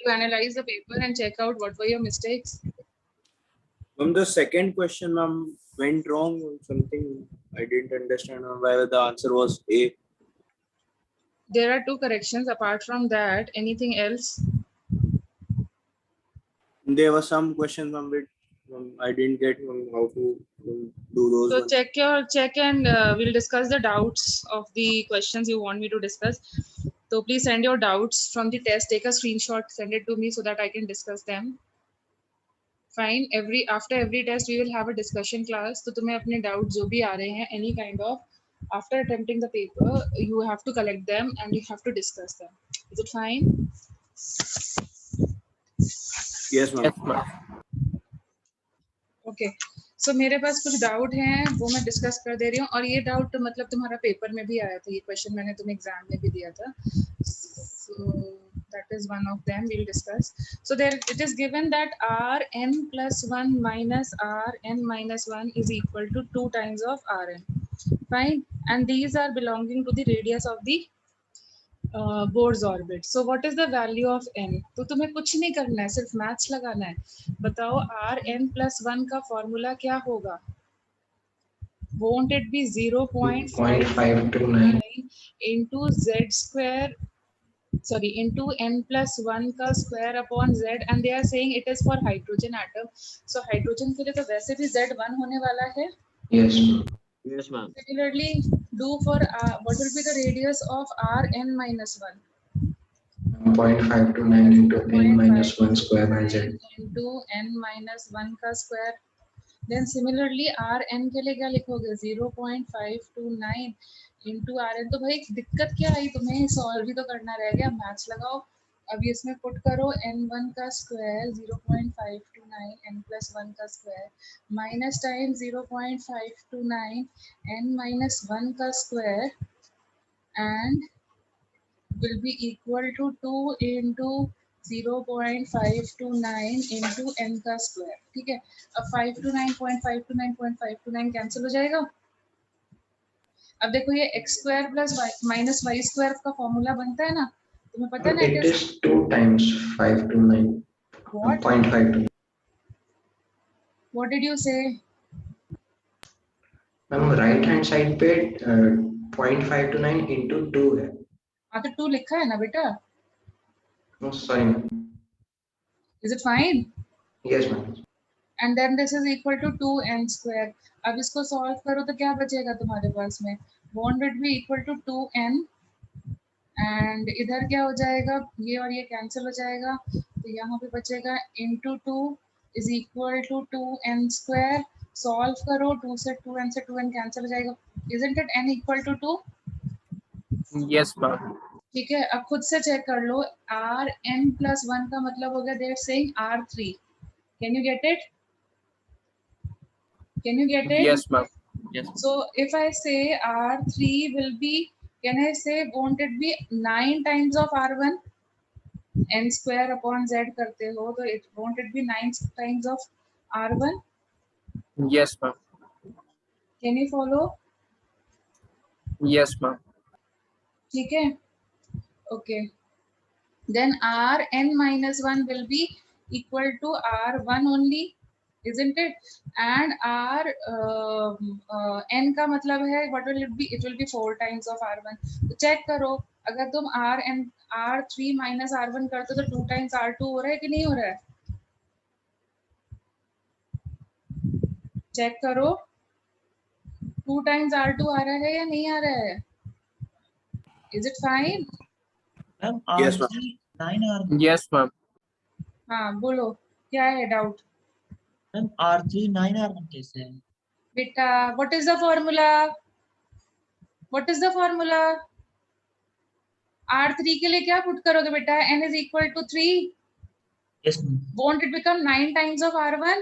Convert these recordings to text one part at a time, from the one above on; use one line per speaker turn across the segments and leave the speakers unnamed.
You analyze the paper and check out what were your mistakes.
Ma'am, the second question, ma'am, went wrong or something. I didn't understand why the answer was A.
There are 2 corrections. Apart from that, anything else?
There were some questions, ma'am, which I didn't get how to do those
So
ones.
check and we'll discuss the doubts of the questions you want me to discuss. So please send your doubts from the test. Take a screenshot, send it to me so that I can discuss them. Fine. After every test we will have a discussion class. तो तुम्हें अपने doubts जो भी आ रहे हैं, any kind of, after attempting the paper, you have to collect them and you have to discuss them. Is it fine?
Yes, ma'am.
Okay so मेरे पास कुछ doubt हैं वो मैं डिस्कस कर दे रही हूँ और ये डाउट मतलब तुम्हारा पेपर में भी आया था ये क्वेश्चन मैंने तुम्हें एग्जाम में भी दिया था सो that is one of them we'll discuss so there it is given that rn plus 1 minus rn minus 1 is equal to 2 times of rn fine and these are belonging to the radius of the boards orbit so what is the value of n तो तुम्हें कुछ नहीं करना है सिर्फ maths लगाना है बताओ rn plus 1 का फॉर्मूला क्या होगा won't it be 0.529 into z square sorry into n plus 1 का square upon z and they are saying it is for hydrogen atom so hydrogen के लिए तो वैसे भी z 1 होने वाला है
Yes.
Yes, ma'am.
similarly do for what will be the radius of rn minus 1
0.529 into n minus 1 square by z.
into n minus 1 का square then similarly rn के लिए क्या लिखोगे 0.529 into rn तो भाई दिक्कत क्या आई तुम्हें सॉल्व भी तो करना रह गया मैथ्स लगाओ अभी इसमें पुट करो n1 का स्क्वायर 0.529 n plus 1 का square minus time 0.529 n minus 1 का square and will be equal to 2 into 0.529 into n का स्क्वायर ठीक है अब 529.529.529 कैंसिल हो जाएगा अब देखो ये x square plus minus y square का फॉर्मूला बनता है ना तुम्हें पता है ना
It is 2 times 529.
What?
0.52.
What did you say?
Ma'am right hand side पे 0.529 into 2 है.
हाँ तो 2 लिखा है ना बेटा
Oh, sorry.
Is it fine?
Yes, ma'am.
And then this is equal to 2n square. अब इसको सॉल्व करो तो क्या बचेगा तुम्हारे पास में bond would be equal to 2n and इधर क्या हो जाएगा ये और ये कैंसिल हो जाएगा तो यहाँ पे बचेगा into 2 is equal to 2n square solve करो 2 से 2n से 2n कैंसिल हो जाएगा isn't it n equal to 2
Yes, ma'am.
ठीक है अब खुद से चेक कर लो r n plus 1 का मतलब हो गया they're saying r3 can you get it can you get it
Yes, ma'am. Yes.
so if I say r3 will be can I say won't it be 9 times of r1 n square upon z करते हो तो it won't it be 9 times of r1
Yes, ma'am.
can you follow
Yes, ma'am.
ठीक है okay then rn minus 1 will be equal to r1 only isn't it and n का मतलब है what will it be 4 times of r1 तो check करो अगर तुम r3 minus r1 करते तो 2 times r2 हो रहा है कि नहीं हो रहा है चेक करो 2 times r2 आ रहा है या नहीं आ रहा है is it fine
ma'am
Yes, ma'am.
R3 9R
Yes, ma'am.
हाँ बोलो क्या है डाउट
मैम R3 9R1 कैसे है
बेटा what is the formula what is the formula r3 के लिए क्या पुट करोगे बेटा n is equal to 3
yes ma'am
won't it become 9 times of r1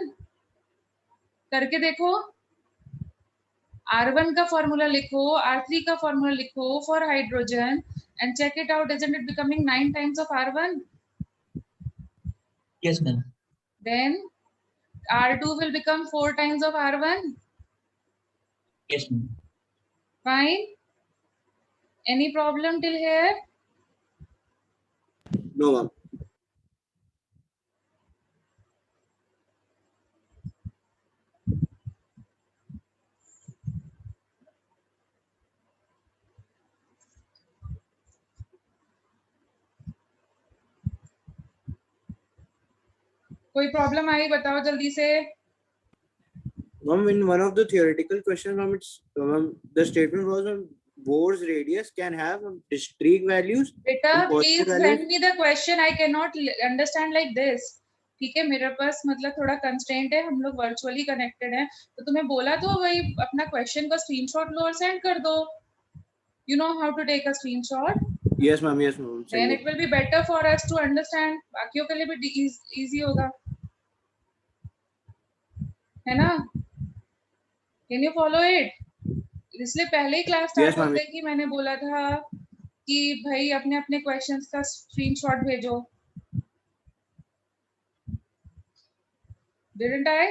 करके देखो r1 का फॉर्मूला लिखो r3 का फॉर्मूला लिखो for hydrogen and check it out isn't it becoming 9 times of r1
yes ma'am
then r2 will become 4 times of r1
yes ma'am
fine any problem till here
No, ma'am.
कोई problem आई बताओ जल्दी से।
Ma'am, in one of the theoretical questions, ma'am, the statement was Bohr's radius can have discrete values
बेटा
and
please
positive
send
values.
Me the question, I can not understand like this. ठीक है, मेरे पास मतलब थोड़ा constraint है, हम लोग virtually connected हैं, तो तुम्हें बोला तो वही अपना क्वेश्चन का स्क्रीनशॉट लो और सेंड कर दो। You know how to take a screenshot,
Yes, ma'am. Yes, ma'am.
Then
Send
it
it.
Will be better for us to understand, बाकियों के लिए भी इजी होगा, है ना? Can you follow it? इसलिए पहले ही क्लास स्टार्ट
Yes, ma'am.
होते ही मैंने बोला था कि भाई अपने अपने क्वेश्चंस का स्क्रीनशॉट भेजो। Didn't I?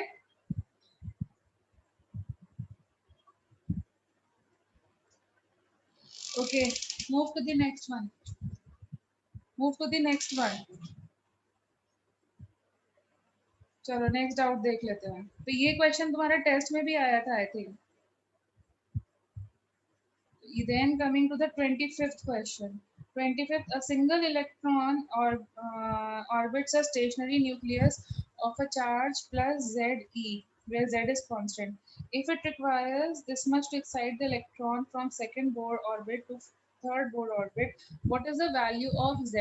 Okay, move to the next one. Move to the next one. चलो नेक्स्ट डाउट देख लेते हैं। तो ये क्वेश्चन तुम्हारे टेस्ट में भी आया था I think. Then coming to the 25th question. 25th, a single electron or orbits a stationary nucleus of a charge plus Ze, where Z is constant. If it requires this much to excite the electron from second Bohr orbit to third Bohr orbit, what is the value of Z?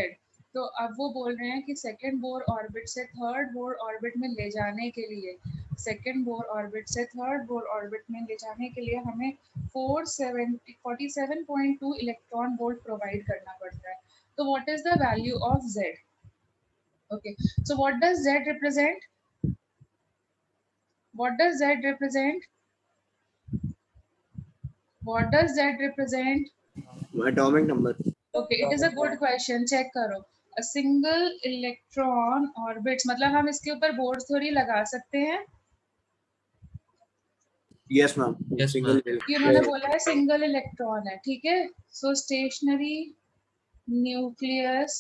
तो अब वो बोल रहे हैं कि second Bohr orbit से third Bohr orbit में ले जाने के लिए, सेकेंड बोर ऑर्बिट से थर्ड बोर ऑर्बिट में ले जाने के लिए हमें 47.2 इलेक्ट्रॉन वोल्ट प्रोवाइड करना पड़ता है। तो what is the value of Z? Okay, so what does Z represent? What does Z represent? What does Z represent?
Atomic number.
Okay, it is a good question, check करो। A single electron orbits, मतलब हम इसके ऊपर board theory लगा सकते हैं
Yes, ma'am.
Yes,
Single.
कि उन्होंने बोला है सिंगल इलेक्ट्रॉन है, ठीक है। So stationary nucleus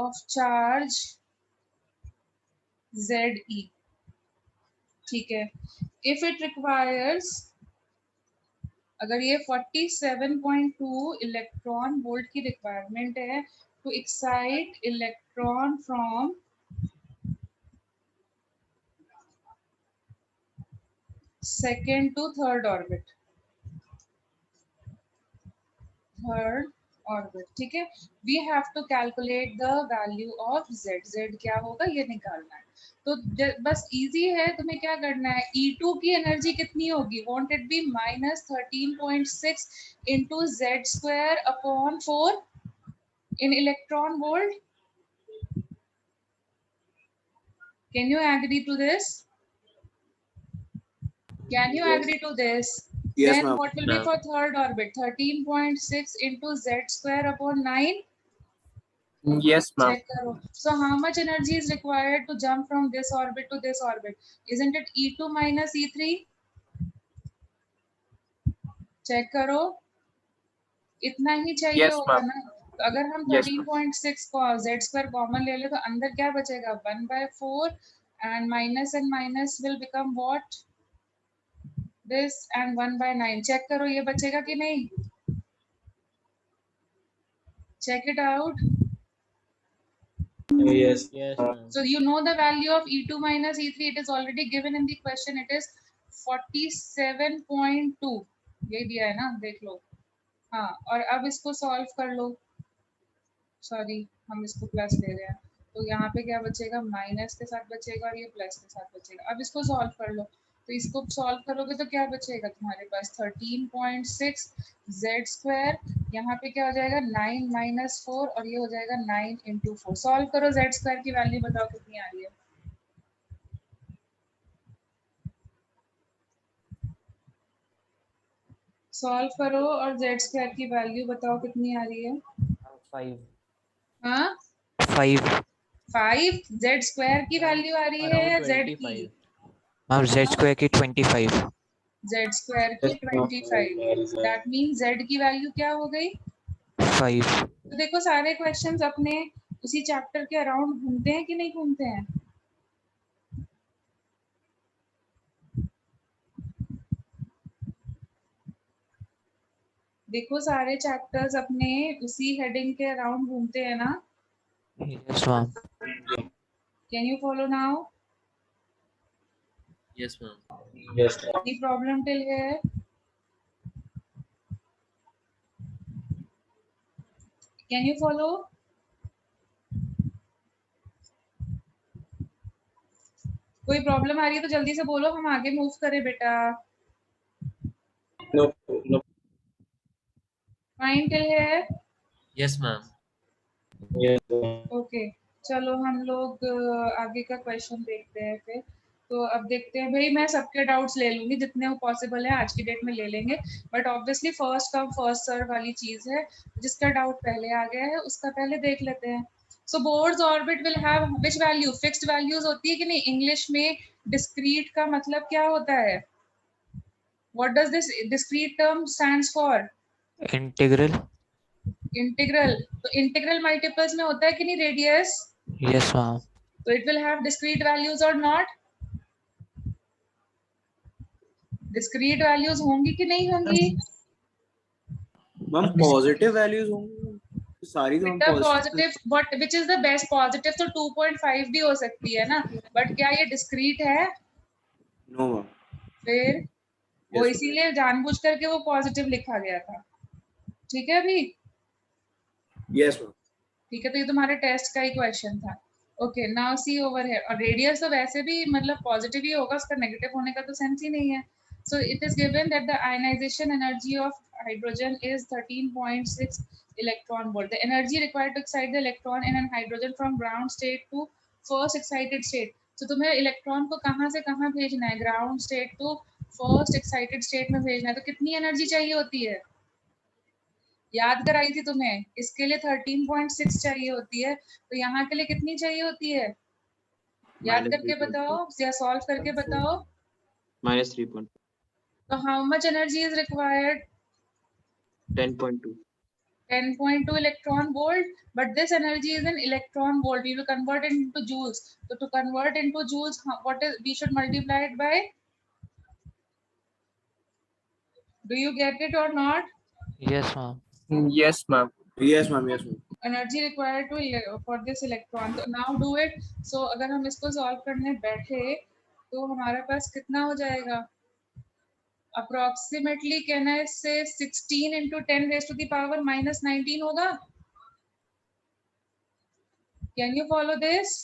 of charge Ze, ठीक है। इफ इट रिक्वायर्स, अगर ये 47.2 इलेक्ट्रॉन वोल्ट की रिक्वायरमेंट है to excite electron from second to third orbit, ठीक है। We have to calculate the value of Z। Z क्या होगा ये निकालना है। तो बस इजी है, तुम्हें क्या करना है, E2 की एनर्जी कितनी होगी, want it be -13.6 into Z² upon 4 in electron volt. Can you agree to this? Can you agree to this?
Yes,
Then
ma'am.
what will be for third orbit? 13.6 into Z² upon 9.
Yes, ma'am.
Check karo. So how much energy is required to jump from this orbit to this orbit? Isn't it E2 minus E3? Check karo. इतना ही चाहिए
Yes,
होगा
ma'am.
ना। अगर हम
Yes,
13.6 को Z² common ले ले तो अंदर क्या बचेगा, 1/4 and minus will become what? This and 1/9. Check करो ये बचेगा कि नहीं, check it out.
Yes.
Yes, ma'am.
So you know the value of E2 minus E3, it is already given in the question, it is 47.2, ये दिया है ना, देख लो। हाँ, और अब इसको सॉल्व कर लो, सॉरी हम इसको प्लस ले रहे हैं, तो यहाँ पे क्या बचेगा, माइनस के साथ बचेगा और ये प्लस के साथ बचेगा। अब इसको सॉल्व कर लो, तो इसको सॉल्व करोगे तो क्या बचेगा तुम्हारे पास, 13.6 Z², यहाँ पे क्या हो जाएगा 9 - 4 और ये हो जाएगा 9 × 4। सॉल्व करो, Z² की वैल्यू बताओ कितनी आ रही है। सॉल्व करो और Z² की वैल्यू बताओ कितनी आ रही है।
5
हाँ
5
5, Z² की वैल्यू आ रही है या Z की?
मैम Z² की 25
Z² की 25, दैट मीन Z की वैल्यू क्या हो गई
5
तो देखो सारे क्वेश्चंस अपने उसी चैप्टर के अराउंड घूमते हैं कि नहीं घूमते हैं। देखो सारे चैप्टर्स अपने उसी हेडिंग के अराउंड घूमते हैं ना।
Yes ma'am
Can you follow now?
Yes, ma'am.
Yes.
Any problem till here? Can you follow? कोई प्रॉब्लम आ रही है तो जल्दी से बोलो, हम आगे मूव करें बेटा.
No. No.
Fine till here?
Yes, ma'am.
Yes.
Okay, चलो हम लोग आगे का क्वेश्चन देखते हैं फिर. तो अब देखते हैं भाई, मैं सबके डाउट्स ले लूंगी जितने पॉसिबल है आज की डेट में ले लेंगे, but obviously first come first serve वाली चीज है. जिसका डाउट पहले आ गया है उसका पहले देख लेते हैं. So Bohr's orbit will have which value? Fixed values होती है कि नहीं? इंग्लिश में डिस्क्रीट का मतलब क्या होता है? What does this discrete term stands for?
Integral.
Integral. तो इंटीग्रल मल्टीपल्स में होता है कि नहीं radius?
Yes, ma'am.
So it will have discrete values or not? Discrete values होंगी कि नहीं होंगी?
मैम पॉजिटिव वैल्यूज होंगी सारी, तो हम
बेटा
positive.
Positive, but which is the best? Positive तो 2.5 भी हो सकती है ना, बट क्या ये डिस्क्रीट है?
No ma'am.
फिर वो
Yes,
इसीलिए जानबूझ करके वो पॉजिटिव लिखा गया था. ठीक है अभी?
Yes ma'am.
ठीक है, तो ये तुम्हारे टेस्ट का ही क्वेश्चन था. ओके, नाउ सी ओवर है. और रेडियस तो वैसे भी मतलब पॉजिटिव ही होगा, उसका नेगेटिव होने का तो सेंस ही नहीं है. So it is given that the ionization energy of hydrogen is 13.6 electron volt. The energy required to excite the electron in an hydrogen from ground state to first excited state. तो तुम्हें electron को कहाँ से कहाँ भेजना है? Ground state to first excited state में भेजना है. तो कितनी एनर्जी चाहिए होती है? याद कराई थी तुम्हें, इसके लिए 13.6 चाहिए होती है, तो यहाँ के लिए कितनी चाहिए होती है? याद करके बताओ या सॉल्व करके बताओ.
-3.2.
तो how much energy is required?
10.2.
10.2 electron volt, but this energy is in electron volt. We will convert it into joules. So to convert into joules, what is, we should multiply it by? Do you get it or not?
Yes, ma'am.
Yes, ma'am.
Yes ma'am. Yes ma'am.
Energy required to for this electron. तो now do it. So अगर हम इसको solve करने बैठे तो हमारे पास कितना हो जाएगा? अप्रोक्सीमेटली कैन आई से 16 into 10 raised to the power -19 होगा. Can you follow this?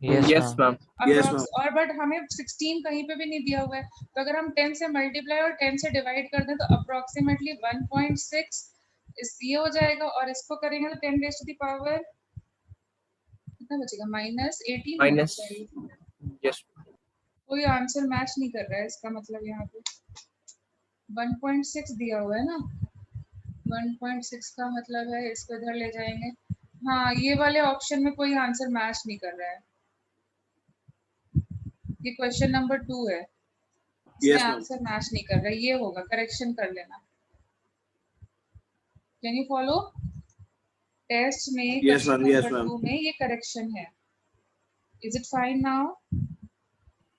Yes,
Yes,
ma'am.
ma'am.
Yes, ma'am.
और बट हमें 16 कहीं पे भी नहीं दिया हुआ है, तो अगर हम 10 से मल्टीप्लाई और 10 से डिवाइड कर दें तो अप्रोक्सीमेटली 1.6 ये हो जाएगा. और इसको करेंगे तो 10 raised to the power कितना बचेगा? -18 होना
Minus.
चाहिए.
Yes.
कोई आंसर मैच नहीं कर रहा है, इसका मतलब यहाँ पे 1.6 दिया हुआ है ना. 1.6 का मतलब है इसको इधर ले जाएंगे. हाँ, ये वाले ऑप्शन में कोई आंसर मैच नहीं कर रहा है. ये क्वेश्चन नंबर 2 है, इसमें
Yes, ma'am.
आंसर मैच नहीं कर रहा है. ये होगा, करेक्शन कर लेना. Can you follow? टेस्ट में
Yes,
question
ma'am. Yes,
number
ma'am.
2 में ये करेक्शन है. Is it fine now?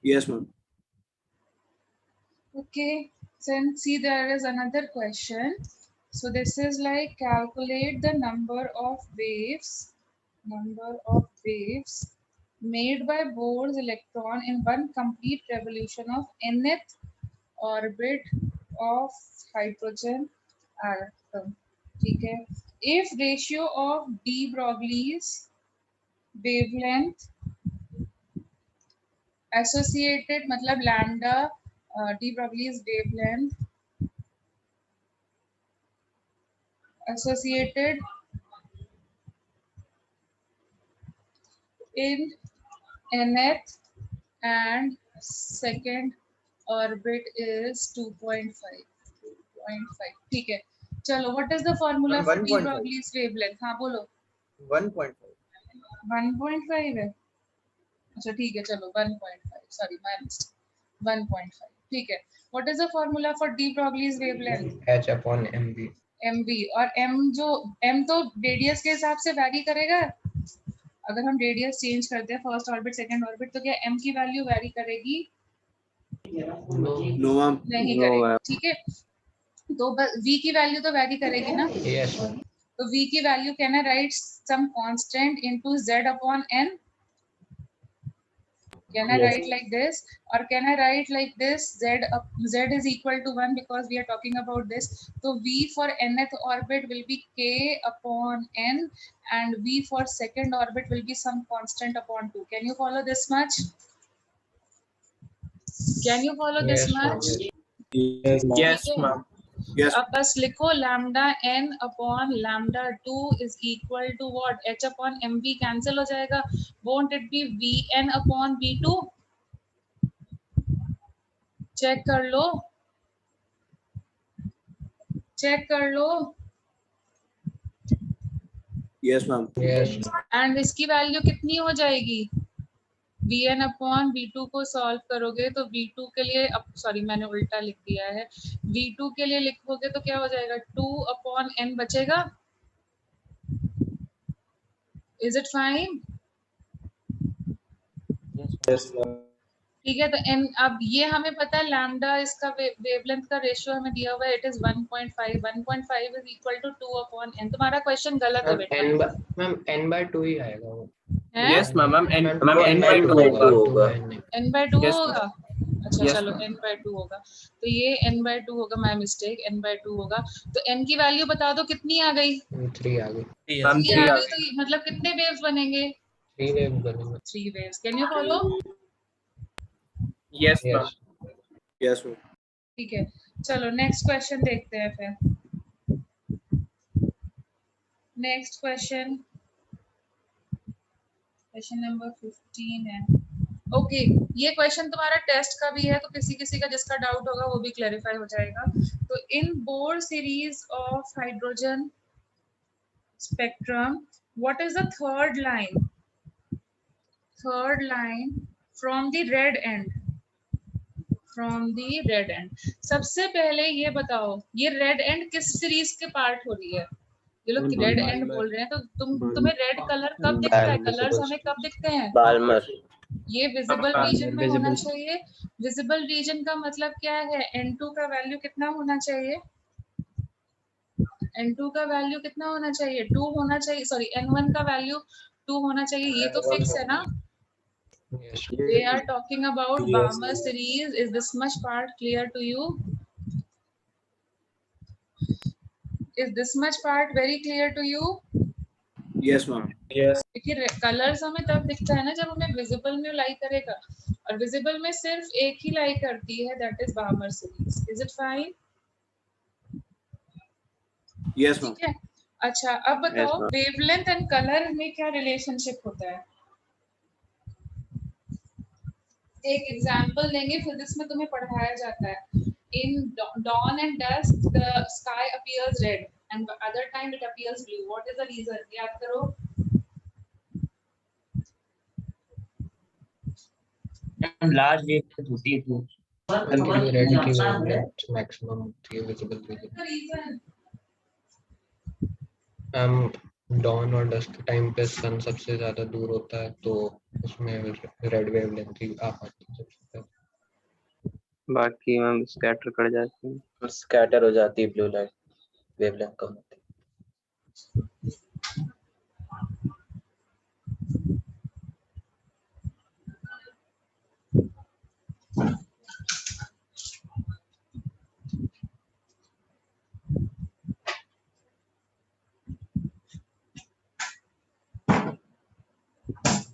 Yes ma'am.
Okay, then see there is another question. So this is like calculate the number of waves made by Bohr's electron in one complete revolution of nth orbit of hydrogen atom. ठीक है. If ratio of de Broglie's wavelength associated मतलब lambda de Broglie's wavelength associated in nth and second orbit is 2.5. ठीक है. चलो, what is the formula for de
1.5.
Broglie's wavelength? हाँ बोलो.
1.5.
1.5 है. अच्छा ठीक है, चलो 1.5. Sorry, my mistake. 1.5. ठीक है. What is the formula for de Broglie's wavelength?
H/mv.
mv. और m तो रेडियस के हिसाब से वैरी करेगा. अगर हम रेडियस चेंज करते हैं फर्स्ट ऑर्बिट सेकंड ऑर्बिट, तो क्या m की वैल्यू वैरी करेगी?
No ma'am.
नहीं
No,
करेगी.
ma'am.
ठीक है, तो v की वैल्यू तो वैरी करेगी ना.
Yes.
तो v की value can I write some constant into z upon n. Can I
Yes.
write like this, or can I write like this? Z is equal to 1 because we are talking about this. So V for nth orbit will be k upon n, and V for second orbit will be some constant upon 2. Can you follow this much? Can you follow this
Yes, ma'am.
much?
Yes.
Yes,
ठीक है?
ma'am.
Yes.
अब बस लिखो lambda n upon lambda 2 is equal to what? h upon mv cancel हो जाएगा. Won't it be vn upon v2? Check कर लो, check कर लो.
Yes, ma'am.
Yes.
एंड इसकी वैल्यू कितनी हो जाएगी? vn अपॉन v2 को सॉल्व करोगे तो v2 के लिए, अब सॉरी मैंने उल्टा लिख दिया है, v2 के लिए लिखोगे तो क्या हो जाएगा? 2 अपॉन n बचेगा. Is it fine?
Yes, ma'am.
ठीक है, तो n, अब ये हमें पता है लैम्डा इसका वेवलेंथ का रेशियो हमें दिया हुआ है, it is 1.5. 1.5 is equal to 2 upon n. तुम्हारा क्वेश्चन गलत है बेटा.
मैम n by 2 ही आएगा वो.
है
Yes, ma'am. Ma'am, n
n
by 2 होगा.
होगा.
n by 2
Yes,
होगा. अच्छा
Yes,
चलो n by 2 होगा, तो ये n by 2 होगा. माय मिस्टेक, n by 2 होगा. तो n की वैल्यू बता दो कितनी आ गई?
3 आ गई.
Ma'am,
3
3
आ
आ
गई. तो मतलब कितने वेव्स बनेंगे?
3 waves बनेंगे.
3 waves. Can you follow?
Yes, ma'am.
Yes.
Yes, ma'am.
ठीक है, चलो नेक्स्ट क्वेश्चन देखते हैं फिर. नेक्स्ट क्वेश्चन, क्वेश्चन नंबर 15 है. ओके, ये क्वेश्चन तुम्हारा टेस्ट का भी है, तो किसी किसी का जिसका डाउट होगा वो भी क्लैरिफाई हो जाएगा. तो in Bohr series of hydrogen spectrum, what is the third line? Third line from the red end, from the red end. सबसे पहले ये बताओ, ये रेड एंड किस सीरीज के पार्ट हो रही है? ये लोग रेड एंड बोल रहे हैं, तो तुम्हें रेड कलर कब दिखता है? कलर्स हमें कब दिखते हैं?
बाल्मर.
ये विजिबल रीजन में होना चाहिए. विजिबल रीजन का मतलब क्या है? N2 का वैल्यू कितना होना चाहिए? N2 का वैल्यू कितना होना चाहिए? 2 होना चाहिए. सॉरी, N1 का वैल्यू 2 होना चाहिए. ये तो फिक्स है ना?
Yes.
They are talking about Balmer series. Is this much part clear to you? Is this much part very clear to you?
Yes, ma'am.
Yes.
देखिए कलर्स हमें तब दिखता है ना जब हमें विजिबल में लाई करेगा, और विजिबल में सिर्फ एक ही लाई करती है, that is Barmer series. Is it fine?
Yes, ma'am.
ठीक है. अच्छा, अब बताओ वेवलेंथ एंड कलर में क्या रिलेशनशिप होता है? एक एग्जांपल देंगे, फिजिक्स में तुम्हें पढ़ाया जाता है. इन dawn and dusk the sky appears red and other time it appears blue. What is the reason? याद करो.
लार्ज वेव होती है तो
क्योंकि रेड की वेवलेंथ मैक्सिमम होती है visible region.
The reason?
Dawn और डस्क के टाइम पे सन सबसे ज्यादा दूर होता है, तो उसमें रेड वेवलेंथ ही आ पाती है सबसे पहले.
बाकी मैम स्कैटर कर जाती है.
स्कैटर हो जाती है, ब्लू लाइट वेवलेंथ कम होती है.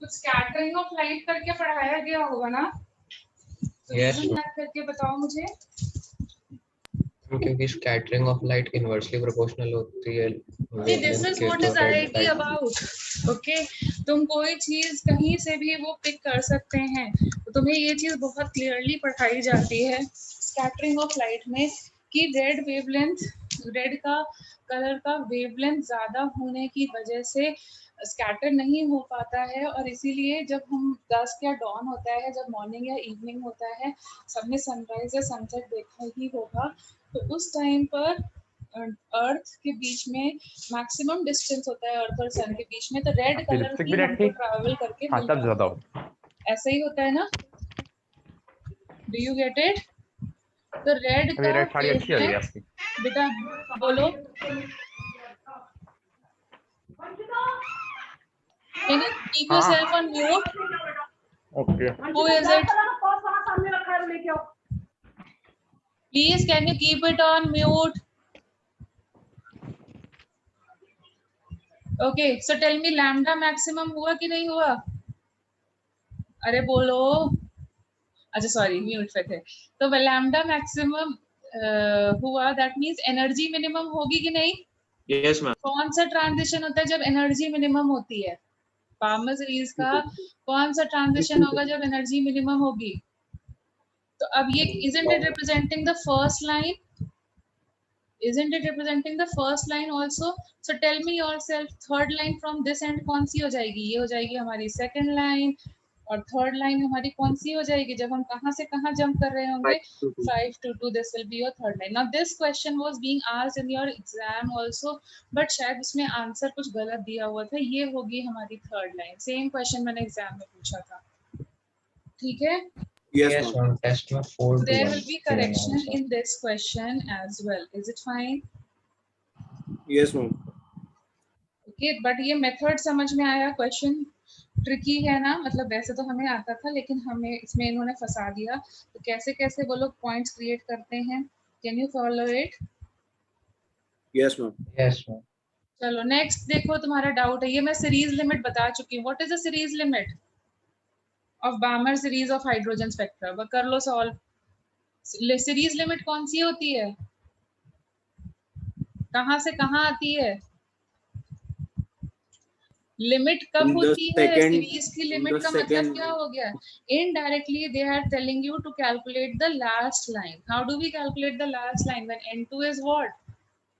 कुछ स्कैटरिंग ऑफ लाइट करके पढ़ाया गया होगा ना? तो
Yes.
reason याद करके बताओ मुझे.
क्योंकि scattering of light inversely proportional होती है
See, this is what is IIT about. Okay, तुम कोई चीज कहीं से भी वो पिक कर सकते हैं, तो तुम्हें ये चीज बहुत क्लियरली पढ़ाई जाती है स्कैटरिंग ऑफ लाइट में कि रेड वेवलेंथ, रेड का कलर का वेवलेंथ ज्यादा होने की वजह से स्कैटर नहीं हो पाता है, और इसीलिए जब हम डस्क या डॉन होता है, जब मॉर्निंग या इवनिंग होता है, सबने सनराइज या सनसेट देखा ही होगा, तो उस टाइम पर अर्थ के बीच में मैक्सिमम डिस्टेंस होता है अर्थ और सन के बीच में, तो रेड कलर की हमको ट्रैवल करके मिलता है. ऐसा ही होता है ना? Do you get it? तो रेड का वेवलेंथ, बेटा बोलो. Can you keep yourself on mute?
Okay.
Who is it? Please, can you keep it on mute? Okay, so tell me lambda maximum हुआ कि नहीं हुआ? अरे बोलो. अच्छा सॉरी म्यूट पे थे. तो लैम्डा मैक्सिमम हुआ, दैट मींस एनर्जी मिनिमम होगी कि नहीं?
Yes, ma'am.
कौन सा ट्रांजिशन होता है जब एनर्जी मिनिमम होती है? बार्मर सीरीज का कौन सा ट्रांजिशन होगा जब एनर्जी मिनिमम होगी? तो अब ये isn't it representing the first line? Isn't it representing the first line also? So tell me yourself, third line from this end कौन सी हो जाएगी? ये हो जाएगी हमारी second line. और थर्ड लाइन हमारी कौन सी हो जाएगी जब हम कहाँ से कहाँ जंप कर रहे होंगे? 5 to 2. This will be your third line. Now this question was being asked in your exam also, but शायद उसमें आंसर कुछ गलत दिया हुआ था. ये होगी हमारी थर्ड लाइन. सेम क्वेश्चन मैंने एग्जाम में पूछा था. ठीक है?
Yes, ma'am. Test में 4 to
There
1
will be
given
correction
answer.
in this question as well. Is it fine?
Yes, ma'am.
Okay, but ये मेथड समझ में आया? क्वेश्चन ट्रिकी है ना, मतलब वैसे तो हमें आता था लेकिन हमें इसमें इन्होंने फंसा दिया. तो कैसे कैसे वो लोग पॉइंट्स क्रिएट करते हैं? Can you follow it?
Yes, ma'am.
Yes, ma'am.
चलो नेक्स्ट देखो, तुम्हारा डाउट है. ये मैं सीरीज लिमिट बता चुकी हूँ. What is the series limit of Barmer series of hydrogen spectra? कर लो सॉल्व. सीरीज लिमिट कौन सी होती है? कहाँ से कहाँ आती है? लिमिट कब होती है? सीरीज की लिमिट का मतलब क्या हो गया? Indirectly they are telling you to calculate the last line. How do we calculate the last line when n2 is what?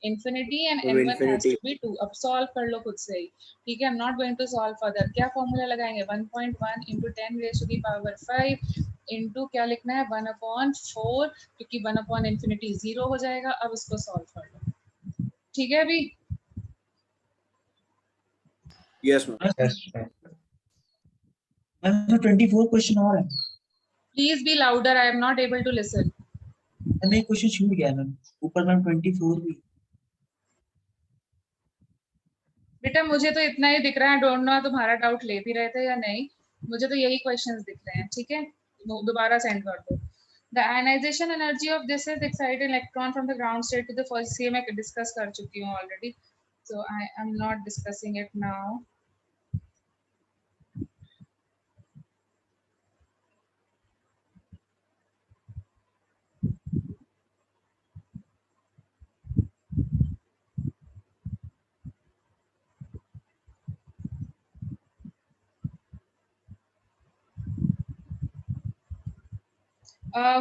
Infinity and n1 has to be 2. अब सॉल्व कर लो खुद से ही. ठीक है, I am not going to solve further. क्या formula लगाएंगे? 1.1 into 10 raised to the power 5 into क्या लिखना है? 1/4, क्योंकि 1/infinity 0 हो जाएगा. अब इसको सॉल्व कर लो. ठीक है अभी?
Yes, ma'am.
Yes, ma'am.
Ma'am 24 question और है.
Please be louder, I am not able to listen.
Ma'am एक क्वेश्चन छूट गया मैम. ऊपर मैम 24 भी.
बेटा मुझे तो इतना ही दिख रहा है. डोंट नो तुम्हारा डाउट ले भी रहे थे या नहीं. मुझे तो यही क्वेश्चंस दिख रहे हैं. ठीक है, दोबारा सेंड कर दो. The ionization energy of this is excited electron from the ground state to the first. ये मैं डिस्कस कर चुकी हूँ already, so I am not discussing it now.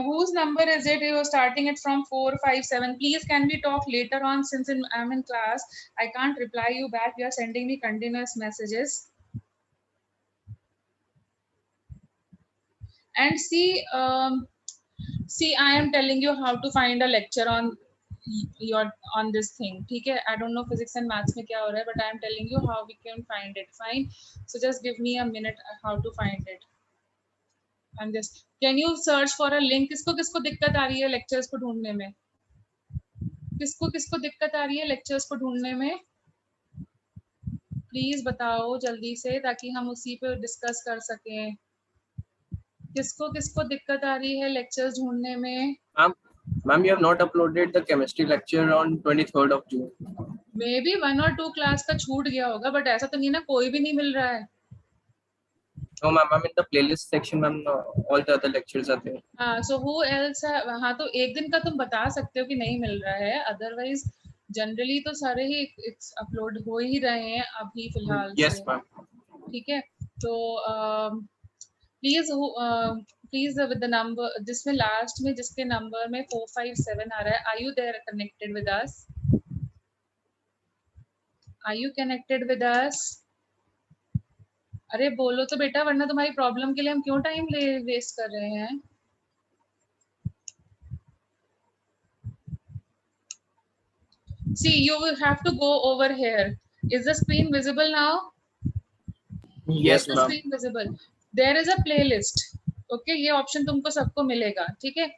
Whose number is it? You are starting it from 4, 5, 7. Please, can we talk later on? Since I'm in class, I can't reply you back. You are sending me continuous messages. And see, I am telling you how to find a lecture on this thing. ठीक है? I don't know physics and maths में क्या हो रहा है, but I am telling you how we can find it. Fine. So just give me a minute how to find it. And just can you search for a link? किसको किसको दिक्कत आ रही है lectures को ढूंढने में? किसको किसको दिक्कत आ रही है lectures को ढूंढने में? प्लीज बताओ जल्दी से, ताकि हम उसी पे डिस्कस कर सकें. किसको किसको दिक्कत आ रही है lectures ढूंढने में?
Ma'am, you have not uploaded the chemistry lecture on 23rd of June.
Maybe 1 or 2 class का छूट गया होगा, बट ऐसा तो नहीं ना कोई भी नहीं मिल रहा है.
No, ma'am, I'm in the playlist section, ma'am. All the other lectures are there.
हाँ, so who else है? हाँ, तो एक दिन का तुम बता सकते हो कि नहीं मिल रहा है. अदरवाइज जनरली तो सारे ही अपलोड हो ही रहे हैं अभी फिलहाल.
Yes, ma'am.
ठीक है, तो प्लीज विद द नंबर जिसमें लास्ट में जिसके नंबर में 457 आ रहा है. Are you there connected with us? Are you connected with us? अरे बोलो तो बेटा, वरना तुम्हारी प्रॉब्लम के लिए हम क्यों टाइम वेस्ट कर रहे हैं. See, you will have to go over here. Is the screen visible now?
Yes,
the
ma'am.
screen visible. There is a playlist. Okay, ये ऑप्शन तुमको सबको मिलेगा. ठीक है,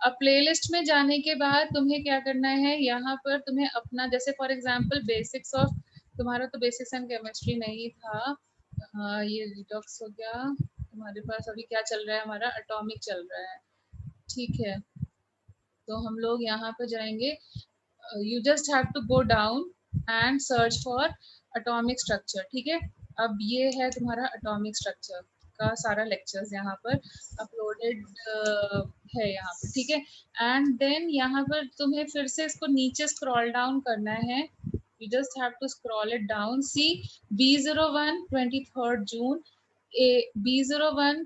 अब प्लेलिस्ट में जाने के बाद तुम्हें क्या करना है? यहाँ पर तुम्हें अपना, जैसे फॉर एग्जांपल बेसिक्स ऑफ, तुम्हारा तो बेसिक्स एंड केमिस्ट्री नहीं था. ये रिडॉक्स हो गया. तुम्हारे पास अभी क्या चल रहा है, हमारा एटॉमिक चल रहा है, ठीक है। तो हम लोग यहाँ पे जाएंगे, you just have to go down and search for atomic structure, ठीक है। अब ये है तुम्हारा एटॉमिक स्ट्रक्चर का सारा लेक्चर्स यहाँ पर अपलोडेड है यहाँ पर, ठीक है। एंड देन यहाँ पर तुम्हें फिर से इसको नीचे स्क्रॉल डाउन करना है, you just have to scroll it down, see B01 23rd June, a B01,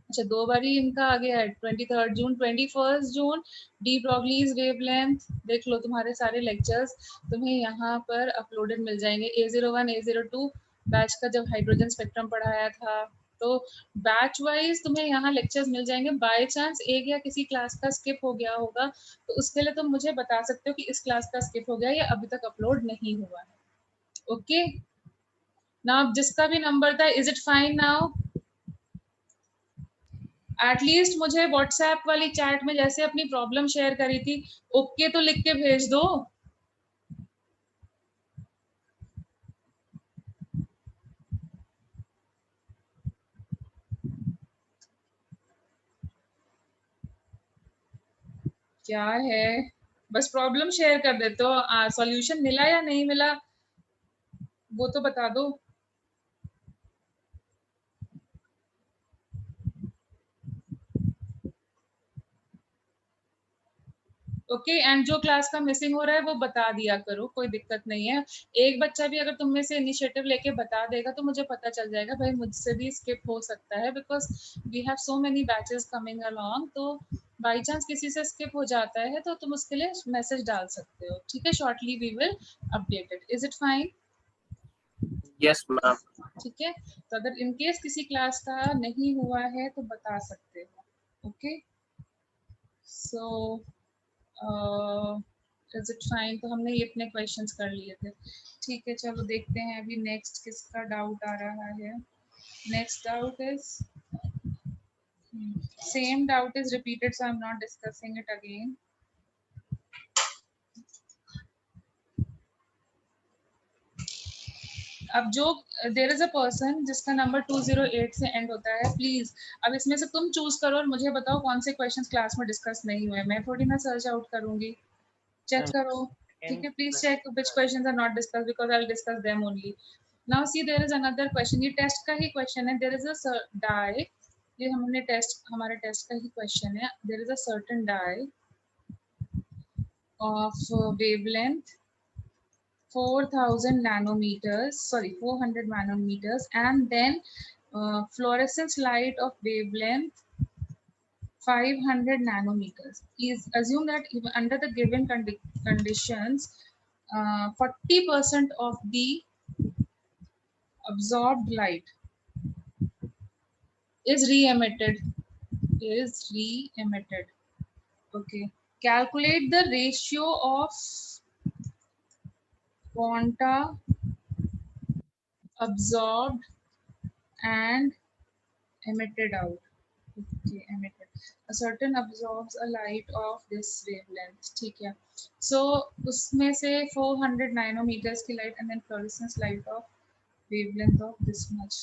अच्छा दो बारी इनका आ गया है, 23rd June, 21st June, de Broglie's wavelength, देख लो तुम्हारे सारे लेक्चर्स तुम्हें यहाँ पर अपलोडेड मिल जाएंगे। A01 A02 बैच का जब हाइड्रोजन स्पेक्ट्रम पढ़ाया था, तो बैच वाइज तुम्हें यहाँ लेक्चर्स मिल जाएंगे। बाय चांस एक या किसी क्लास का स्किप हो गया होगा तो उसके लिए तुम मुझे बता सकते हो कि इस क्लास का स्किप हो गया या अभी तक अपलोड नहीं हुआ है, ओके। नाउ जिसका भी नंबर था, is it fine now? At least मुझे व्हाट्सएप वाली चैट में जैसे अपनी प्रॉब्लम शेयर करी थी, ओके तो लिख के भेज दो। क्या है, बस प्रॉब्लम शेयर कर दे तो सॉल्यूशन मिला या नहीं मिला वो तो बता दो। ओके एंड जो क्लास का मिसिंग हो रहा है वो बता दिया करो, कोई दिक्कत नहीं है। एक बच्चा भी अगर तुम में से इनिशिएटिव लेके बता देगा तो मुझे पता चल जाएगा भाई मुझसे भी स्किप हो सकता है, because we have so many batches coming along. तो बाई चांस किसी से स्किप हो जाता है तो तुम उसके लिए मैसेज डाल सकते हो, ठीक है। Shortly we will update it, is it fine?
Yes, ma'am.
ठीक है, तो अगर इन केस किसी क्लास का नहीं हुआ है तो बता सकते हो, okay. So is it fine? तो हमने ये इतने क्वेश्चंस कर लिए थे, ठीक है। चलो देखते हैं अभी नेक्स्ट किसका डाउट आ रहा है। Next doubt is same doubt is repeated, so I am not discussing it again. अब जो देयर इज अ पर्सन जिसका नंबर 208 से एंड होता है, प्लीज अब इसमें से तुम चूज करो और मुझे बताओ कौन से क्वेश्चंस क्लास में डिस्कस नहीं हुए। मैं थोड़ी ना सर्च आउट करूंगी, चेक करो, ठीक है। Please check which questions are not discussed because I will discuss them only. Now see there is another question, ये टेस्ट का ही क्वेश्चन है। देयर इज अ डाई, ये हमने टेस्ट, हमारे टेस्ट का ही क्वेश्चन है। There is a certain dye of wavelength 4,000 nanometers, sorry 400 nanometers, and then fluorescence light of wavelength 500 nanometers. Is assume that even under the given conditions 40% of the absorbed light is re-emitted, okay. Calculate the ratio of quanta absorbed and emitted out, okay, emitted. A certain absorbs a light of this wavelength, ठीक है। So उसमें से 400 nanometers की light and then fluorescence light of wavelength of this much,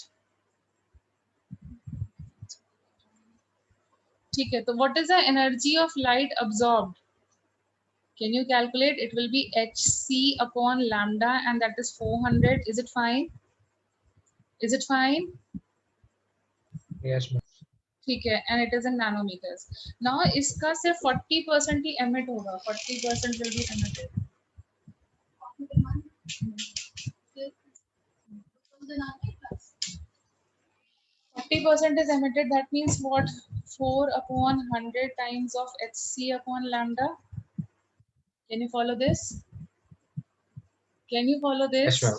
ठीक है। तो what is the energy of light absorbed? Can you calculate? It will be hc upon lambda and that is 400. Is it fine? Is it fine?
Yes, ma'am.
ठीक है, and it is in nanometers. Now इसका सिर्फ 40% ही emit होगा, 40% will be emitted. 40% is emitted, that means what? 4 upon 100 times of hc upon lambda. Can you follow this? Can you follow this?
Yes, ma'am.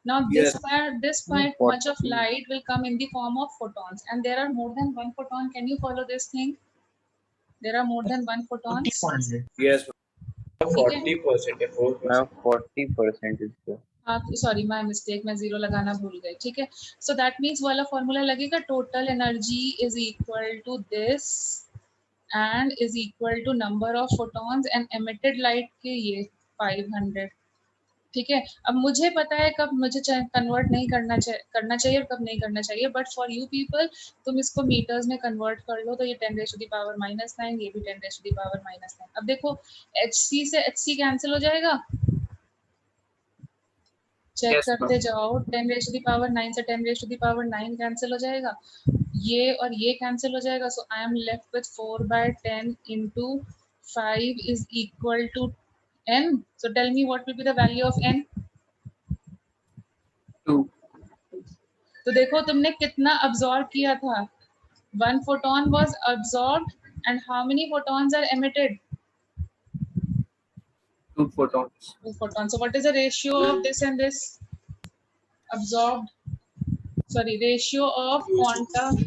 Now
Yes.
this point much of light will come in the form of photons, and there are more than one photon. Can you follow this thing? There are more than one photons.
40%.
Yes.
ठीक है?
40%.
Now 40% is there.
Sorry my mistake, मैं zero लगाना भूल गई, ठीक है। So that means वाला formula लगेगा, total energy is equal to this and is equal to number of photons and emitted light के ये 500, ठीक है, अब मुझे पता है कब मुझे कन्वर्ट नहीं करना चाहिए और कब नहीं करना चाहिए, बट फॉर यू पीपल तुम इसको मीटर्स में कन्वर्ट कर लो, तो ये 10 रेज़ टू द पावर -9, ये भी 10 रेज़ टू द पावर -9। अब देखो HC से HC कैंसिल हो जाएगा, चेक
Yes,
करते जाओ, 10 रेज़ टू द पावर 9 से 10 raise to the power 9 cancel हो जाएगा, ये और ये कैंसिल हो जाएगा, so I am left with 4/10 into 5 is equal to n. So tell me what will be the value of n?
2.
तो देखो तुमने कितना absorb किया था, 1 photon was absorbed and how many photons are emitted?
2 photons.
2 photons. So what is the ratio of this and this? Absorbed, sorry, ratio of quantum,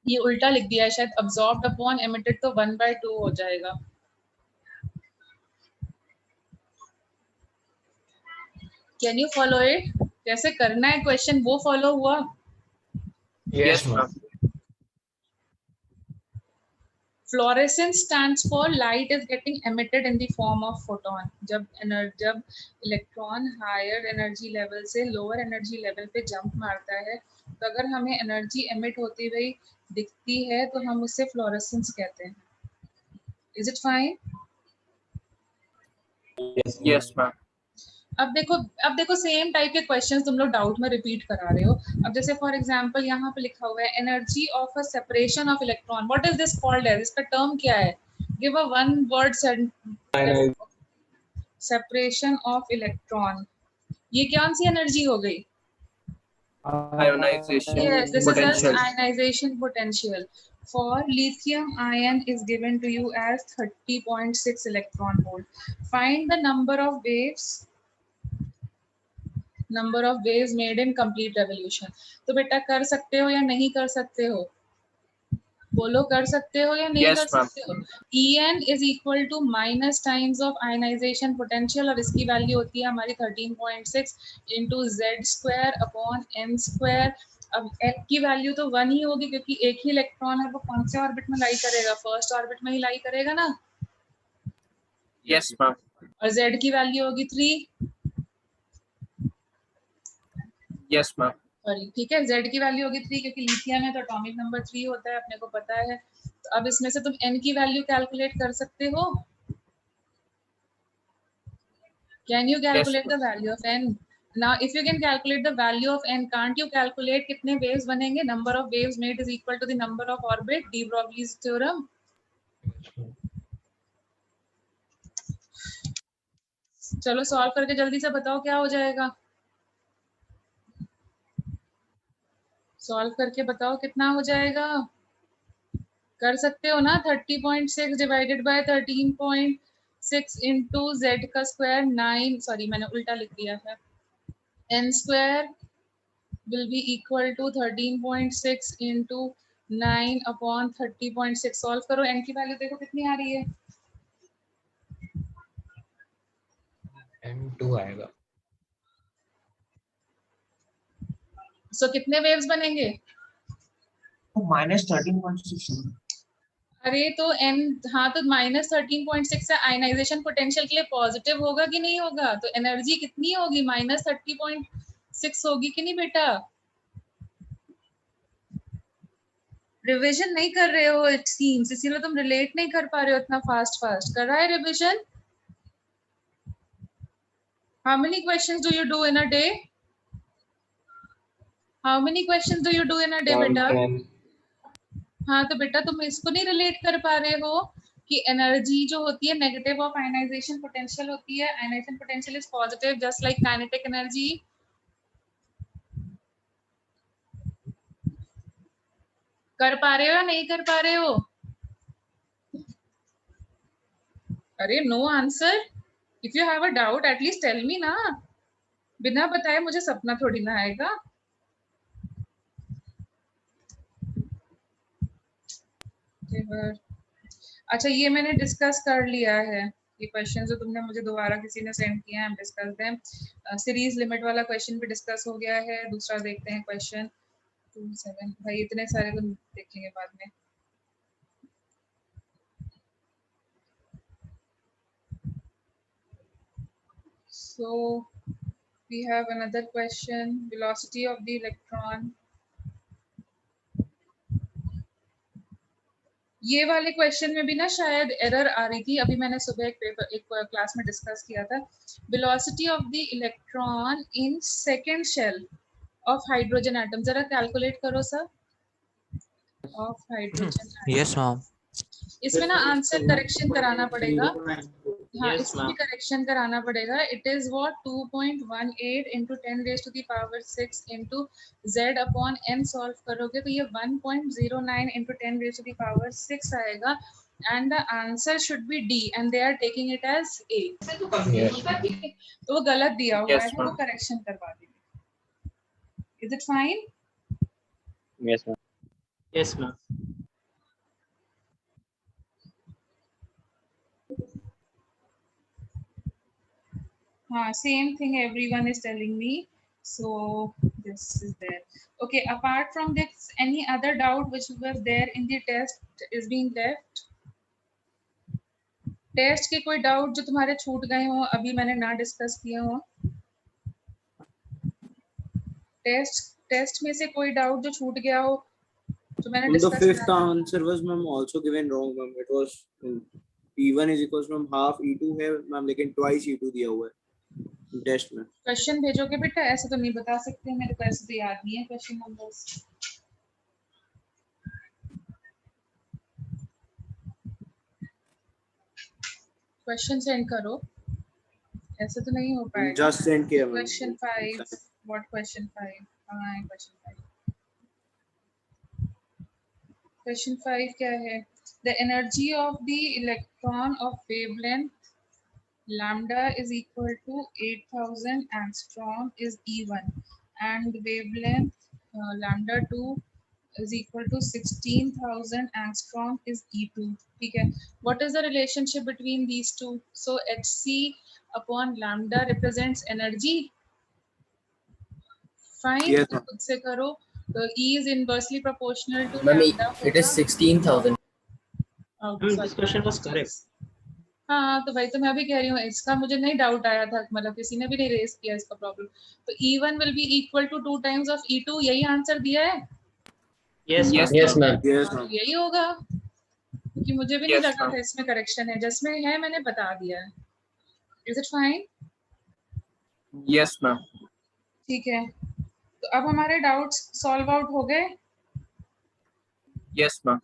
ये उल्टा लिख दिया है शायद, absorbed upon emitted तो 1/2 हो जाएगा। Can you follow it? कैसे करना है क्वेश्चन, वो फॉलो हुआ?
Yes,
Yes, ma'am.
Fluorescence stands for light is getting emitted in the form of photon. जब इलेक्ट्रॉन हायर एनर्जी लेवल से लोअर एनर्जी लेवल पे जंप मारता है, तो अगर हमें एनर्जी एमिट होती हुई दिखती है तो हम उससे फ्लोरेसेंस कहते हैं। Is it fine?
Yes, ma'am.
अब देखो सेम टाइप के क्वेश्चंस तुम लोग डाउट में रिपीट करा रहे हो। अब जैसे फॉर एग्जांपल यहाँ पे लिखा हुआ है energy of a separation of electron, what is this called as, इसका टर्म क्या है? Give a one word separation of electron, ये कौन सी एनर्जी हो गई?
Ionization
Yes, this is as
potential.
ionization potential. For lithium ion is given to you as 30.6 electron volt. Find the number of waves made in complete revolution. तो बेटा कर सकते हो या नहीं कर सकते हो? बोलो, कर सकते हो या नहीं
Yes,
कर
ma'am.
सकते हो? En is equal to minus times of ionization potential, और इसकी वैल्यू होती है हमारी 13.6 into z² अपॉन n²। अब f की वैल्यू तो 1 ही होगी क्योंकि एक ही इलेक्ट्रॉन है, वो कौन से ऑर्बिट में लाई करेगा? फर्स्ट ऑर्बिट में ही लाई करेगा ना।
Yes, ma'am.
और z की वैल्यू होगी 3,
Yes, ma'am.
सॉरी ठीक है, z की वैल्यू होगी 3 क्योंकि लिथियम है तो एटॉमिक नंबर 3 होता है, अपने को पता है। तो अब इसमें से तुम n की वैल्यू कैलकुलेट कर सकते हो? Can you calculate the value of n? Now, if you can calculate the value of n, can't you calculate कितने waves बनेंगे? Number of waves made is equal to the number of orbit, de Broglie's theorem. चलो solve करके जल्दी से बताओ क्या हो जाएगा। सॉल्व करके बताओ कितना हो जाएगा। कर सकते हो ना? 30.6 डिवाइडेड बाय 13.6 इंटू जेड का स्क्वायर 9, सॉरी मैंने उल्टा लिख दिया है, n square will be equal to 13.6 into 9 upon 30.6। Solve करो, n की वैल्यू देखो कितनी आ रही है।
N2 आएगा।
सो कितने वेव्स बनेंगे?
-13.6।
अरे तो n, हाँ तो -13.6 से आयनाइजेशन पोटेंशियल के लिए पॉजिटिव होगा कि नहीं होगा? तो एनर्जी कितनी होगी? -30.6 होगी कि नहीं बेटा? रिवीजन नहीं कर रहे हो इट सीम्स, इसीलिए तुम रिलेट नहीं कर पा रहे हो इतना फास्ट। कर रहा है revision? How many questions do you do in a day? How many questions do you do in a day बेटा? हाँ तो बेटा तुम इसको नहीं रिलेट कर पा रहे हो कि एनर्जी जो होती है नेगेटिव ऑफ आयनाइजेशन पोटेंशियल होती है, ionization potential is positive just like kinetic energy. कर पा रहे हो या नहीं कर पा रहे हो? अरे no answer. If you have a doubt at least tell me ना, बिना बताए मुझे सपना थोड़ी ना आएगा। अच्छा ये मैंने डिस्कस कर लिया है, ये क्वेश्चन जो तुमने मुझे दोबारा किसी ने सेंड किया है, हम डिस्कस दें। सीरीज लिमिट वाला क्वेश्चन भी डिस्कस हो गया है। दूसरा देखते हैं क्वेश्चन 27। भाई इतने सारे तो देखेंगे बाद में। So we have another question, velocity of the electron. ये वाले क्वेश्चन में भी ना शायद एरर आ रही थी, अभी मैंने सुबह एक क्लास में डिस्कस किया था. Velocity of the electron in second shell of hydrogen atom, जरा कैलकुलेट करो sir. Of hydrogen
Yes, ma'am.
इसमें ना आंसर करेक्शन कराना पड़ेगा. हाँ,
Yes,
इसमें भी
ma'am.
करेक्शन कराना पड़ेगा. It is what 2.18 into 10 raised to the power 6 into z upon n solve करोगे तो ये 1.09 into 10 raised to the power 6 आएगा. And the answer should be D, and they are taking it as A.
Yes, ma'am.
तो वो गलत दिया हुआ
Yes,
है, वो
ma'am.
करेक्शन करवा देंगे. Is it fine?
Yes, ma'am.
Yes, ma'am.
Same thing everyone is telling me. So this is there. Okay, apart from this, any other doubt which was there in the test is being left? Test के कोई doubt जो तुम्हारे छूट गए हो, अभी मैंने ना डिस्कस किया हो? टेस्ट में से कोई डाउट जो छूट गया हो जो मैंने
The
डिस्कस
fifth
किया?
answer was ma'am also given wrong ma'am. It was E1 is equals to half E2 है ma'am, लेकिन twice E2 दिया हुआ है टेस्ट में.
क्वेश्चन भेजोगे बेटा? ऐसे तो नहीं बता सकते, मेरे को ऐसे तो याद नहीं है क्वेश्चन नंबर्स. क्वेश्चन सेंड करो, ऐसे तो नहीं हो पाएगा.
Just send किया ma'am.
Question 5, what question 5? कहाँ है क्वेश्चन 5? क्वेश्चन 5 क्या है? The energy of the electron of wavelength lambda is equal to 8000 angstrom is E1, and wavelength lambda 2 is equal to 16,000 angstrom is E2. ठीक है. What is the relationship between these two? So hc upon lambda represents energy. Fine.
Yes,
तो खुद से करो. तो E is inversely proportional to
Ma'am,
lambda.
it is 16,000.
Oh,
Ma'am,
sorry.
this question was correct.
हाँ, तो भाई तो मैं भी कह रही हूँ, इसका मुझे नहीं डाउट आया था, मतलब किसी ने भी नहीं रेस किया इसका प्रॉब्लम. तो E1 will be equal to 2 times of E2, यही आंसर दिया है.
Yes,
Yes,
ma'am.
Yes, ma'am.
Yes
हाँ,
ma'am.
तो यही होगा, क्योंकि मुझे भी नहीं
Yes,
लगा
ma'am.
था इसमें करेक्शन है. जिसमें है मैंने बता दिया है. Is it fine?
Yes, ma'am.
ठीक है. तो अब हमारे डाउट्स सॉल्व आउट हो गए.
Yes, ma'am.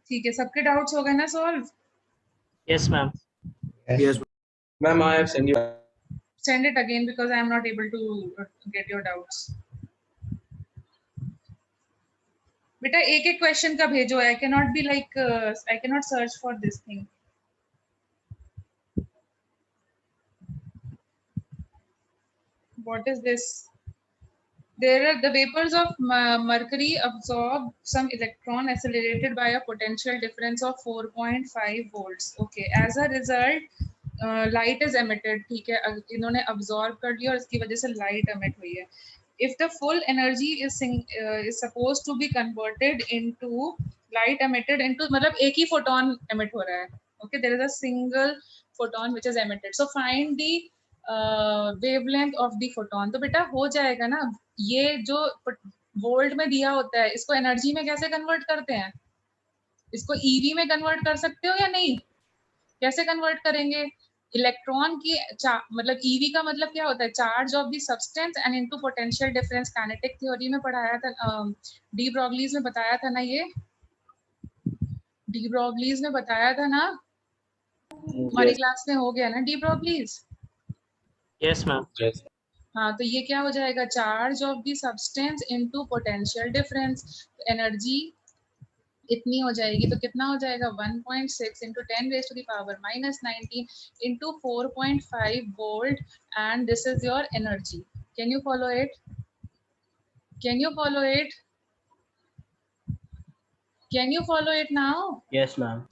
ठीक है, सबके डाउट्स हो गए ना solve?
Yes, ma'am.
Yes ma'am.
Ma'am, I have sent you.
Send it again because I am not able to get your doubts. बेटा एक एक क्वेश्चन का भेजो. I cannot be like I cannot search for this thing. What is this? There are the vapors of mercury absorb some electron accelerated by a potential difference of 4.5 volts. Okay, as a result light is emitted. ठीक है, इन्होंने absorb कर लिया और इसकी वजह से light emit हुई है. If the full energy is supposed to be converted into light emitted into, मतलब एक ही photon emit हो रहा है. Okay, there is a single photon which is emitted. So find the wavelength of the photon. तो बेटा हो जाएगा ना, ये जो वोल्ट में दिया होता है इसको एनर्जी में कैसे कन्वर्ट करते हैं? इसको ईवी में कन्वर्ट कर सकते हो या नहीं? कैसे कन्वर्ट करेंगे? इलेक्ट्रॉन की मतलब ईवी का मतलब क्या होता है? Charge of the substance and into potential difference. Kinetic theory में पढ़ाया था, डी ब्रॉगलीज में बताया था ना, ये डी ब्रॉगलीज में बताया था ना हमारी क्लास में, हो गया ना de Broglie's?
Yes, ma'am.
Yes.
हाँ, तो ये क्या हो जाएगा? Charge of the substance into potential difference. Energy इतनी हो जाएगी, तो कितना हो जाएगा? 1.6 into 10 raised to the power minus 19 into 4.5 volt, and this is your energy. Can you follow it? Can you follow it? Can you follow it now?
Yes, ma'am.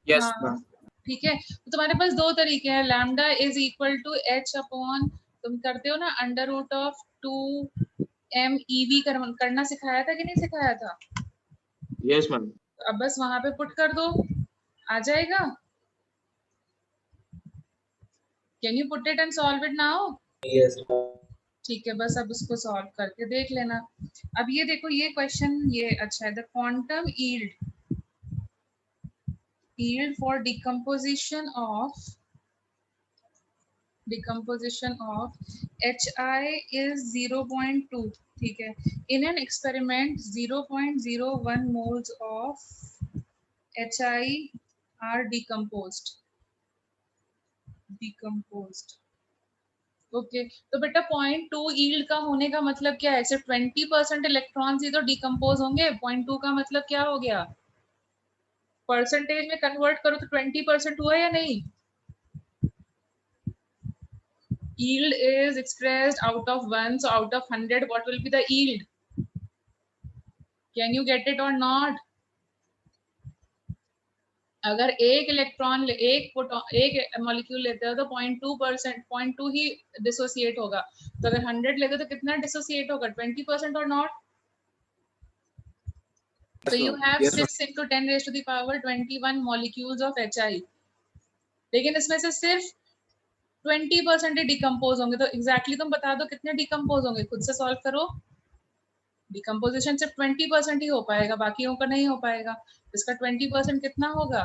Yes,
हाँ,
ma'am.
ठीक है. तो तुम्हारे पास दो तरीके हैं. Lambda is equal to h upon, तुम करते हो ना under root of 2m EV करना सिखाया था कि नहीं सिखाया था?
Yes, ma'am.
अब बस वहां पे पुट कर दो, आ जाएगा. Can you put it and solve it now?
Yes.
ठीक है, बस अब उसको सॉल्व करके देख लेना। अब ये देखो, ये क्वेश्चन ये अच्छा है, the quantum yield for decomposition of HI is 0.2, ठीक है। In an experiment 0.01 moles of HI are decomposed। Okay तो बेटा 0.2 यील्ड का होने का मतलब क्या है? सिर्फ 20% इलेक्ट्रॉन्स ही तो डिकम्पोज होंगे। 0.2 का मतलब क्या हो गया? परसेंटेज में कन्वर्ट करो तो 20% हुआ या नहीं? Yield is expressed out of 1, so out of 100 what will be the yield? Can you get it or not? अगर एक इलेक्ट्रॉन एक मॉलिक्यूल लेते हो तो 0.2 ही डिसोसिएट होगा, तो अगर 100 लेते हो तो कितना डिसोसिएट होगा? 20% और not? So you have 6 into 10 raised to the power 21 molecules of HI, लेकिन इसमें से सिर्फ 20% ही डिकम्पोज होंगे। तो एग्जैक्टली तुम बता दो कितने डिकम्पोज होंगे, खुद से सॉल्व करो। डिकम्पोजिशन सिर्फ 20% ही हो पाएगा, बाकियों का नहीं हो पाएगा। इसका 20% कितना होगा?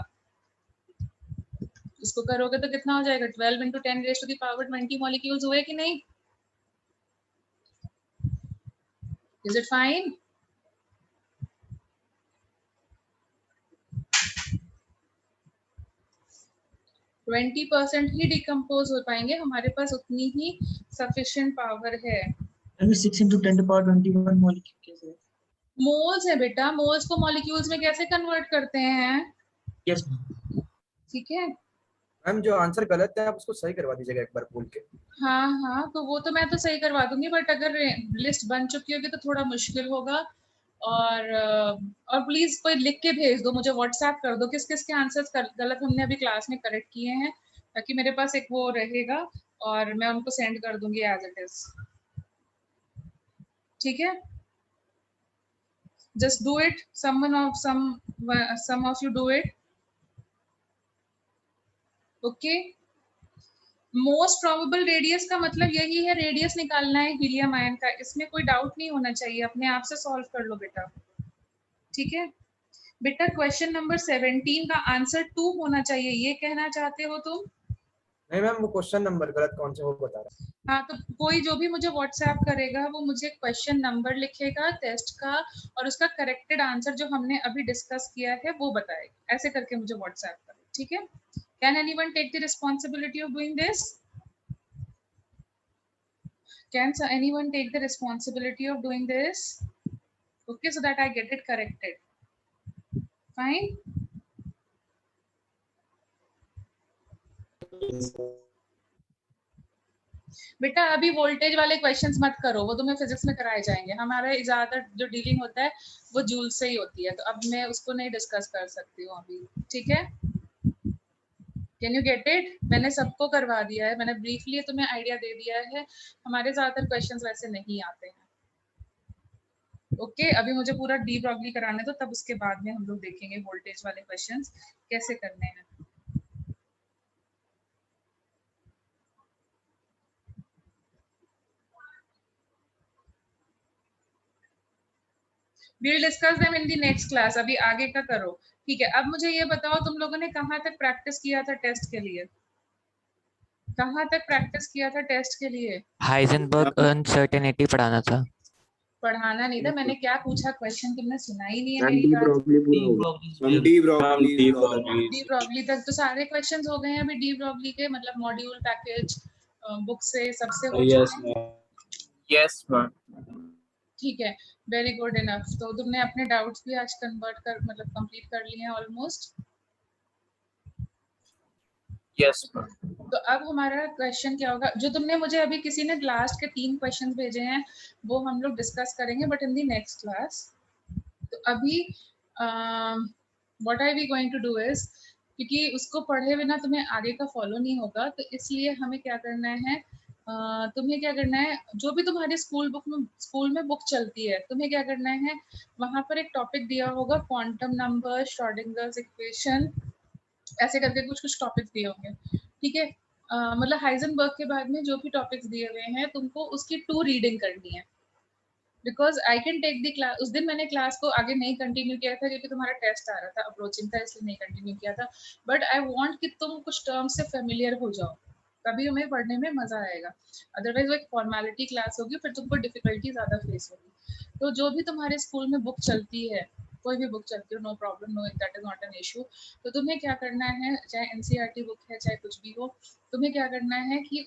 इसको करोगे तो कितना हो जाएगा? 12 into 10 raised to the power 20 molecules हुए कि नहीं? Is it fine? Twenty % he decompose हो पाएंगे, हमारे पास उतनी ही सफिशिएंट पावर है।
6 into 10 to power 21 molecule कैसे है?
मोल्स है बेटा, मोल्स को मॉलिक्यूल्स में कैसे कन्वर्ट करते हैं?
यस
ठीक है
मैम, जो आंसर गलत है आप उसको सही करवा दीजिएगा एक बार बोल के।
हाँ, तो वो तो मैं तो सही करवा दूंगी, बट अगर लिस्ट बन चुकी होगी तो थोड़ा मुश्किल होगा। और प्लीज कोई लिख के भेज दो, मुझे व्हाट्सएप कर दो किस किस के आंसर्स गलत हमने अभी क्लास में करेक्ट किए हैं, ताकि मेरे पास एक वो रहेगा और मैं उनको सेंड कर दूंगी एज इट इज। ठीक है, just do it, some of you do it. Okay, most probable radius का मतलब यही है, रेडियस निकालना है हीलियम आयन का, इसमें कोई डाउट नहीं होना चाहिए, अपने आप से सॉल्व कर लो बेटा। ठीक है बेटा, क्वेश्चन नंबर 17 का आंसर 2 होना चाहिए, ये कहना चाहते हो तुम?
नहीं मैम, वो क्वेश्चन नंबर गलत कौन सा वो बता रहा है।
हाँ, तो कोई जो भी मुझे व्हाट्सएप करेगा वो मुझे क्वेश्चन नंबर लिखेगा टेस्ट का, और उसका करेक्टेड आंसर जो हमने अभी डिस्कस किया है वो बताएगा। ऐसे करके मुझे व्हाट्सएप करें, ठीक है? Can anyone take the responsibility of doing this? Can anyone take the responsibility of doing this? Okay, so that I get it corrected. Fine. बेटा अभी वोल्टेज वाले क्वेश्चंस मत करो, वो तुम्हें फिजिक्स में कराए जाएंगे। हमारा ज्यादातर जो डीलिंग होता है वो जूल से ही होती है, तो अब मैं उसको नहीं डिस्कस कर सकती हूँ अभी। ठीक है, कैन यू गेट इट? मैंने सबको करवा दिया है, मैंने ब्रीफली तुम्हें आइडिया दे दिया है। हमारे ज्यादातर क्वेश्चंस वैसे नहीं आते हैं। ओके, अभी मुझे पूरा डी ब्रॉगली कराने दो, तब उसके बाद में हम लोग देखेंगे वोल्टेज वाले क्वेश्चंस कैसे करने हैं। We'll discuss them in the next class. अभी आगे का करो, ठीक है? अब मुझे ये बताओ, तुम लोगों ने कहाँ तक प्रैक्टिस किया था टेस्ट के लिए? कहाँ तक प्रैक्टिस किया था टेस्ट के लिए?
हाइजेनबर्ग अनसर्टेनिटी पढ़ाना था।
पढ़ाना नहीं था, मैंने क्या पूछा क्वेश्चन तुमने सुना ही नहीं है
मैम
मेरी
डी
बात।
ब्रॉगली पूरा हो गया।
डी ब्रॉगली तक तो सारे क्वेश्चंस हो गए हैं अभी, डी ब्रॉगली के मतलब मॉड्यूल पैकेज बुक से सबसे हो चुके हैं।
Yes ma'am.
ठीक है, वेरी गुड इनफ। तो तुमने अपने डाउट्स भी आज कन्वर्ट कर मतलब कंप्लीट कर लिए हैं ऑलमोस्ट।
Yes ma'am.
तो अब हमारा क्वेश्चन क्या होगा, जो तुमने मुझे अभी किसी ने लास्ट के 3 क्वेश्चंस भेजे हैं वो हम लोग डिस्कस करेंगे, but in the next class. तो अभी what I we going to do is, क्योंकि उसको पढ़े बिना तुम्हें आगे का फॉलो नहीं होगा, तो इसलिए हमें क्या करना है, तुम्हें क्या करना है, जो भी तुम्हारे स्कूल में बुक चलती है, तुम्हें क्या करना है, वहां पर एक टॉपिक दिया होगा क्वांटम नंबर, श्रोडिंगर्स इक्वेशन, ऐसे करके कुछ टॉपिक दिए होंगे। ठीक है, मतलब हाइजनबर्ग के बाद में जो भी टॉपिक्स दिए हुए हैं तुमको उसकी 2 रीडिंग करनी है, because I can take the class. उस दिन मैंने क्लास को आगे नहीं कंटिन्यू किया था क्योंकि तुम्हारा टेस्ट आ रहा था, अप्रोचिंग था, इसलिए नहीं कंटिन्यू किया था। बट आई वांट कि तुम कुछ टर्म्स से फेमिलियर हो जाओ, तभी हमें पढ़ने में मजा आएगा। अदरवाइज वो एक फॉर्मेलिटी क्लास होगी, फिर तुमको डिफिकल्टी ज्यादा फेस होगी। तो जो भी तुम्हारे स्कूल में बुक चलती है, कोई भी बुक चलती हो, no problem, no, that is not an issue. तो तुम्हें क्या करना है, चाहे एनसीईआरटी बुक है चाहे कुछ भी हो, तुम्हें क्या करना है कि